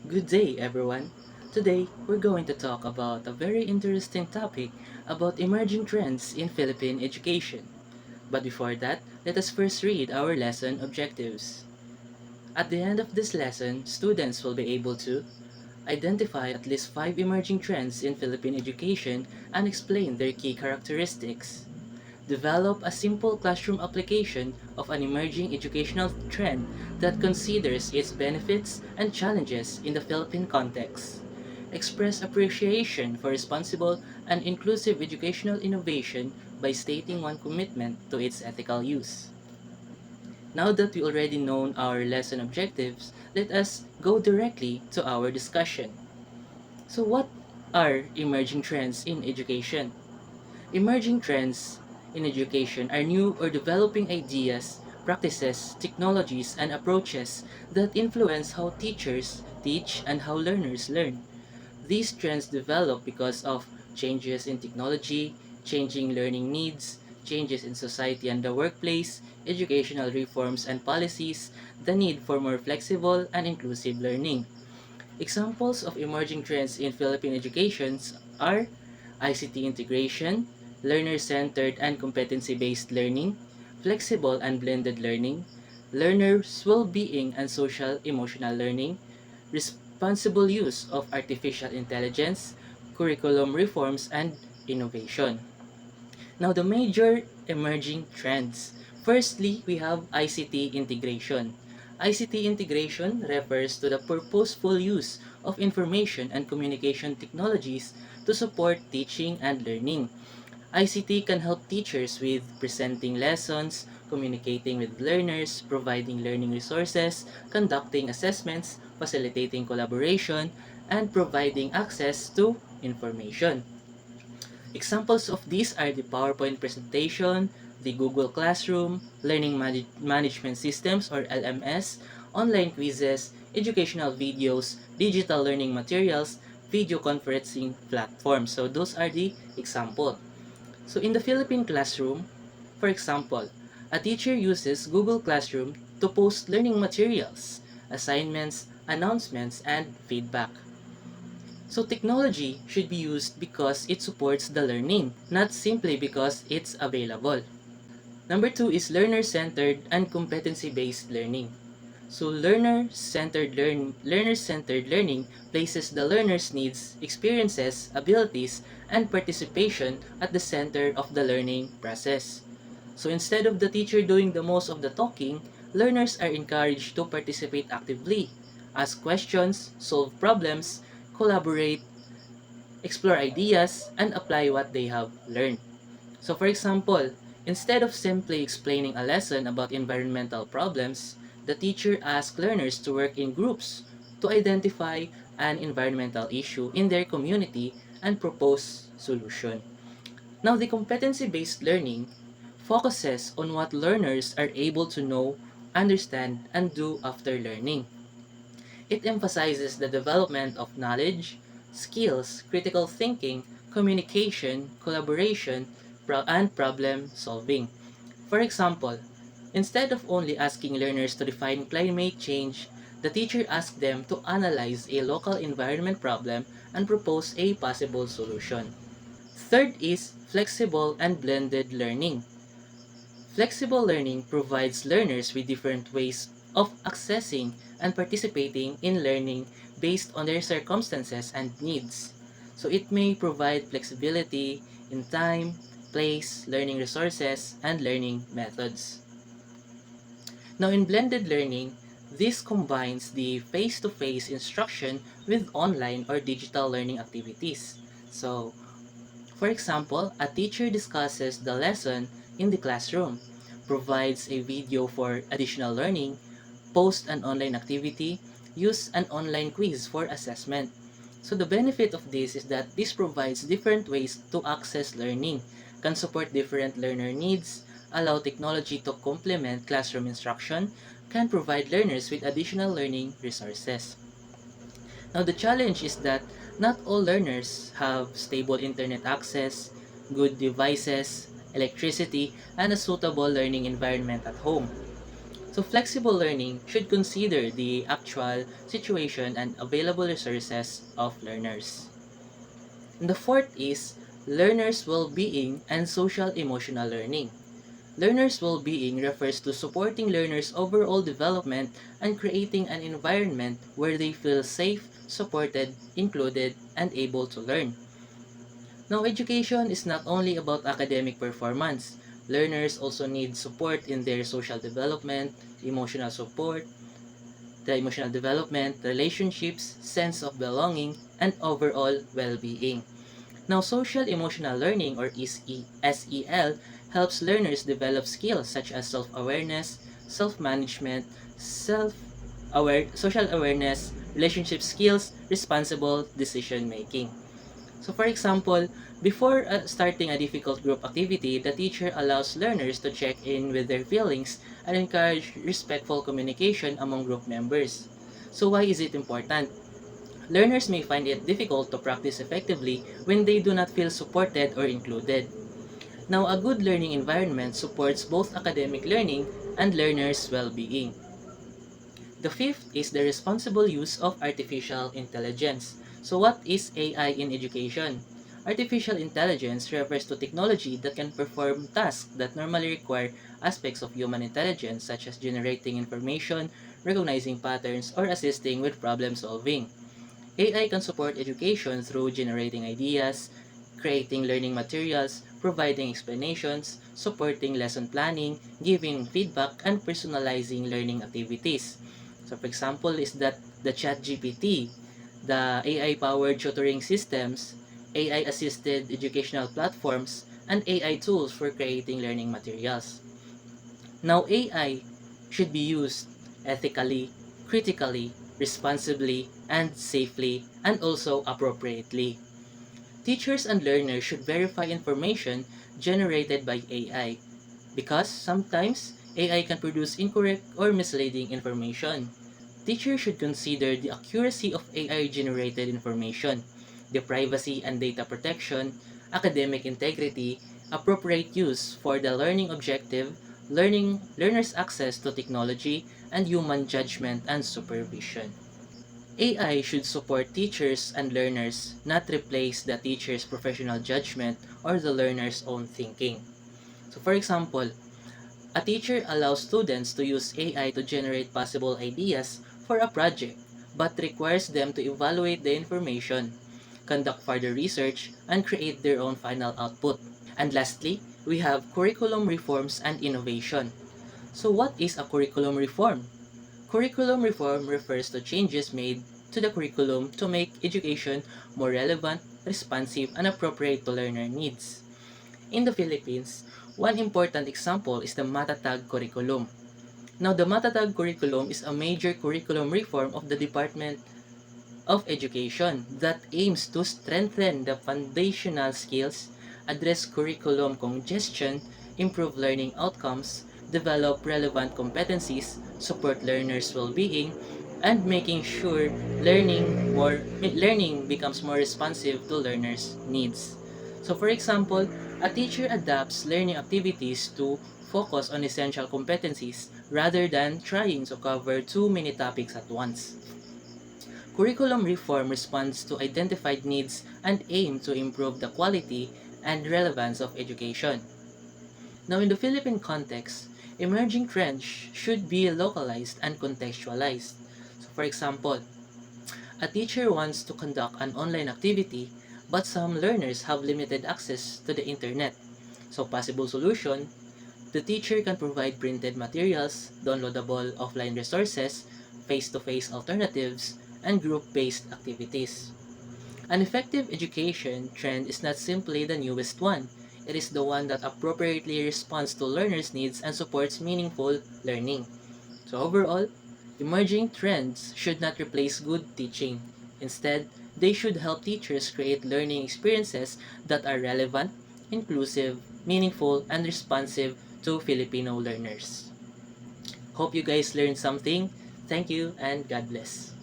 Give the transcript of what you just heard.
Good day, everyone. Today, we're going to talk about a very interesting topic about emerging trends in Philippine education. But before that, let us first read our lesson objectives. At the end of this lesson, students will be able to identify at least 5 emerging trends in Philippine education and explain their key characteristics. Develop a simple classroom application of an emerging educational trend that considers its benefits and challenges in the Philippine context. Express appreciation for responsible and inclusive educational innovation by stating one commitment to its ethical use. Now that we already know our lesson objectives, let us go directly to our discussion. So what are emerging trends in education? Emerging trends in education are new or developing ideas, practices, technologies, and approaches that influence how teachers teach and how learners learn. These trends develop because of changes in technology, changing learning needs, changes in society and the workplace, educational reforms and policies, the need for more flexible and inclusive learning. Examples of emerging trends in Philippine educations are ICT integration, learner-centered and competency-based learning, flexible and blended learning, learners' well-being and social emotional learning, responsible use of artificial intelligence, curriculum reforms, and innovation. Now, the major emerging trends. Firstly, we have ICT integration. ICT integration refers to the purposeful use of information and communication technologies to support teaching and learning. ICT can help teachers with presenting lessons, communicating with learners, providing learning resources, conducting assessments, facilitating collaboration, and providing access to information. Examples of these are the PowerPoint presentation, the Google Classroom, Learning Management Systems or LMS, online quizzes, educational videos, digital learning materials, video conferencing platforms. So those are the example. So in the Philippine classroom, for example, a teacher uses Google Classroom to post learning materials, assignments, announcements, and feedback. So technology should be used because it supports the learning, not simply because it's available. Number two is learner-centered and competency-based learning. So learner-centered learning places the learner's needs, experiences, abilities, and participation at the center of the learning process. So instead of the teacher doing the most of the talking, learners are encouraged to participate actively, ask questions, solve problems, collaborate, explore ideas, and apply what they have learned. So for example, instead of simply explaining a lesson about environmental problems, the teacher asks learners to work in groups to identify an environmental issue in their community and propose solution. Now, the competency-based learning focuses on what learners are able to know, understand, and do after learning. It emphasizes the development of knowledge, skills, critical thinking, communication, collaboration, and problem solving. For example, instead of only asking learners to define climate change, the teacher asked them to analyze a local environment problem and propose a possible solution. Third is flexible and blended learning. Flexible learning provides learners with different ways of accessing and participating in learning based on their circumstances and needs. So it may provide flexibility in time, place, learning resources, and learning methods. Now in blended learning, this combines the face-to-face instruction with online or digital learning activities. So, for example, a teacher discusses the lesson in the classroom, provides a video for additional learning, posts an online activity, use an online quiz for assessment. So the benefit of this is that this provides different ways to access learning, can support different learner needs, allow technology to complement classroom instruction, can provide learners with additional learning resources. Now the challenge is that not all learners have stable internet access, good devices, electricity, and a suitable learning environment at home. So flexible learning should consider the actual situation and available resources of learners. And the fourth is learners' well-being and social emotional learning. Learners' well-being refers to supporting learners' overall development and creating an environment where they feel safe, supported, included, and able to learn. Now, education is not only about academic performance. Learners also need support in their social development, emotional support, the emotional development, relationships, sense of belonging, and overall well-being. Now, social emotional learning or SEL helps learners develop skills such as self-awareness, self-management, social awareness, relationship skills, responsible decision making. So for example, before starting a difficult group activity, the teacher allows learners to check in with their feelings and encourage respectful communication among group members. So why is it important? Learners may find it difficult to practice effectively when they do not feel supported or included. Now, a good learning environment supports both academic learning and learners' well-being. The fifth is the responsible use of artificial intelligence. So what is AI in education? Artificial intelligence refers to technology that can perform tasks that normally require aspects of human intelligence such as generating information, recognizing patterns, or assisting with problem solving. AI can support education through generating ideas, creating learning materials, providing explanations, supporting lesson planning, giving feedback, and personalizing learning activities. So for example is that the ChatGPT, the AI-powered tutoring systems, AI-assisted educational platforms, and AI tools for creating learning materials. Now, AI should be used ethically, critically, responsibly, and safely, and also appropriately. Teachers and learners should verify information generated by AI because sometimes AI can produce incorrect or misleading information. Teachers should consider the accuracy of AI-generated information, the privacy and data protection, academic integrity, appropriate use for the learning objective, learners' access to technology, and human judgment and supervision. AI should support teachers and learners, not replace the teacher's professional judgment or the learner's own thinking. So for example, a teacher allows students to use AI to generate possible ideas for a project, but requires them to evaluate the information, conduct further research, and create their own final output. And lastly, we have curriculum reforms and innovation. So what is a curriculum reform? Curriculum reform refers to changes made to the curriculum to make education more relevant, responsive, and appropriate to learner needs. In the Philippines, one important example is the Matatag curriculum. Now, the Matatag curriculum is a major curriculum reform of the Department of Education that aims to strengthen the foundational skills, address curriculum congestion, improve learning outcomes, develop relevant competencies, support learners' well-being, and making sure learning becomes more responsive to learners' needs. So for example, a teacher adapts learning activities to focus on essential competencies rather than trying to cover too many topics at once. Curriculum reform responds to identified needs and aim to improve the quality and relevance of education. Now, in the Philippine context, emerging trends should be localized and contextualized. So, for example, a teacher wants to conduct an online activity, but some learners have limited access to the internet. So, possible solution, the teacher can provide printed materials, downloadable offline resources, face-to-face alternatives, and group-based activities. An effective education trend is not simply the newest one. It is the one that appropriately responds to learners' needs and supports meaningful learning. So overall, emerging trends should not replace good teaching. Instead, they should help teachers create learning experiences that are relevant, inclusive, meaningful, and responsive to Filipino learners. Hope you guys learned something. Thank you and God bless.